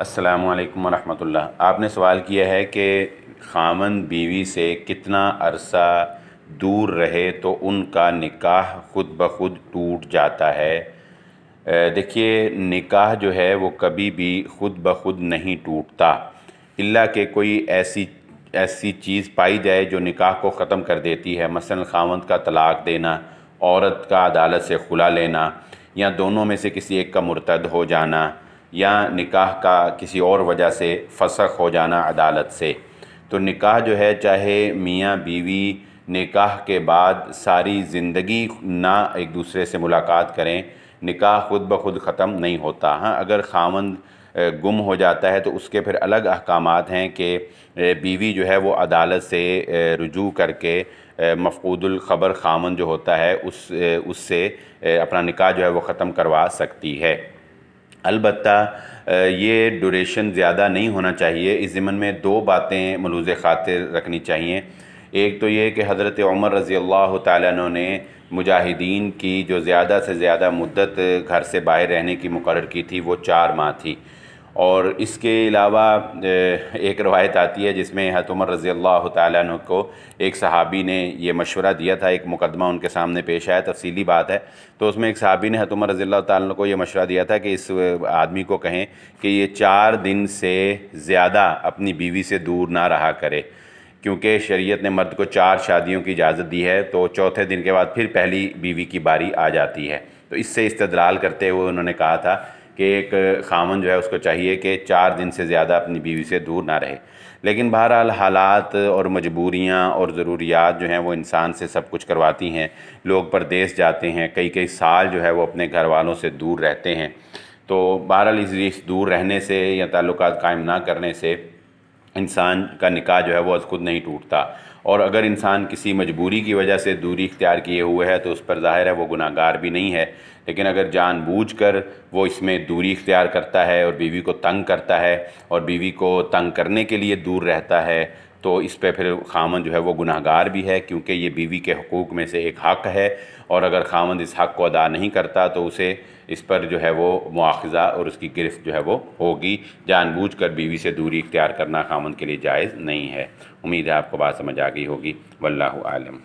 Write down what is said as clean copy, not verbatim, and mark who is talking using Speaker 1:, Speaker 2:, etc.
Speaker 1: السلام علیکم ورحمۃ اللہ۔ آپ نے سوال کیا ہے کہ خاوند بیوی سے کتنا عرصہ دور رہے تو ان کا نکاح خود بخود ٹوٹ جاتا ہے۔ دیکھیے، نکاح جو ہے وہ کبھی بھی خود بخود نہیں ٹوٹتا، الا کہ کوئی ایسی چیز پائی جائے جو نکاح کو ختم کر دیتی ہے، مثلا خاوند کا طلاق دینا، عورت کا عدالت سے خلا لینا، یا دونوں میں سے کسی ایک کا مرتد ہو جانا، یا نکاح کا کسی اور وجہ سے فسخ ہو جانا عدالت سے۔ تو نکاح جو ہے، چاہے میاں بیوی نکاح کے بعد ساری زندگی نہ ایک دوسرے سے ملاقات کریں، نکاح خود بخود ختم نہیں ہوتا۔ ہاں، اگر خاوند گم ہو جاتا ہے تو اس کے پھر الگ احکامات ہیں کہ بیوی جو ہے وہ عدالت سے رجوع کر کے مفقود الخبر خاوند جو ہوتا ہے اس سے اپنا نکاح جو ہے وہ ختم کروا سکتی ہے۔ البتہ یہ ڈوریشن زیادہ نہیں ہونا چاہیے۔ اس ضمن میں دو باتیں ملحوظ خاطر رکھنی چاہیے۔ ایک تو یہ کہ حضرت عمر رضی اللہ تعالیٰ عنہ نے مجاہدین کی جو زیادہ سے زیادہ مدت گھر سے باہر رہنے کی مقرر کی تھی وہ 4 ماہ تھی، اور اس کے علاوہ ایک روایت آتی ہے جس میں حضرت عمر رضی اللہ تعالیٰ عنہ کو ایک صحابی نے یہ مشورہ دیا تھا، ایک مقدمہ ان کے سامنے پیش آیا، تفصیلی بات ہے، تو اس میں ایک صحابی نے حضرت عمر رضی اللہ تعالیٰ عنہ کو یہ مشورہ دیا تھا کہ اس آدمی کو کہیں کہ یہ 4 دن سے زیادہ اپنی بیوی سے دور نہ رہا کرے، کیونکہ شریعت نے مرد کو 4 شادیوں کی اجازت دی ہے، تو چوتھے دن کے بعد پھر پہلی بیوی کی باری آ جاتی ہے۔ تو اس سے استدلال کرتے ہوئے انہوں نے کہا تھا کہ ایک خاوند جو ہے اس کو چاہیے کہ 4 دن سے زیادہ اپنی بیوی سے دور نہ رہے۔ لیکن بہرحال حالات اور مجبوریاں اور ضروریات جو ہیں وہ انسان سے سب کچھ کرواتی ہیں۔ لوگ پردیس جاتے ہیں، کئی سال جو ہے وہ اپنے گھر والوں سے دور رہتے ہیں، تو بہرحال اس دور رہنے سے یا تعلقات قائم نہ کرنے سے انسان کا نکاح جو ہے وہ از خود نہیں ٹوٹتا، اور اگر انسان کسی مجبوری کی وجہ سے دوری اختیار کیے ہوئے ہے تو اس پر ظاہر ہے وہ گناہگار بھی نہیں ہے، لیکن اگر جان بوجھ کر وہ اس میں دوری اختیار کرتا ہے اور بیوی کو تنگ کرتا ہے اور بیوی کو تنگ کرنے کے لیے دور رہتا ہے، تو اس پہ پھر خاوند جو ہے وہ گناہگار بھی ہے، کیونکہ یہ بیوی کے حقوق میں سے ایک حق ہے، اور اگر خاوند اس حق کو ادا نہیں کرتا تو اسے اس پر جو ہے وہ مواخذہ اور اس کی گرفت جو ہے وہ ہوگی۔ جان بوجھ کر بیوی سے دوری اختیار کرنا خاوند کے لیے جائز نہیں ہے۔ امید ہے آپ کو بات سمجھ آ گئی ہوگی۔ واللہ عالم۔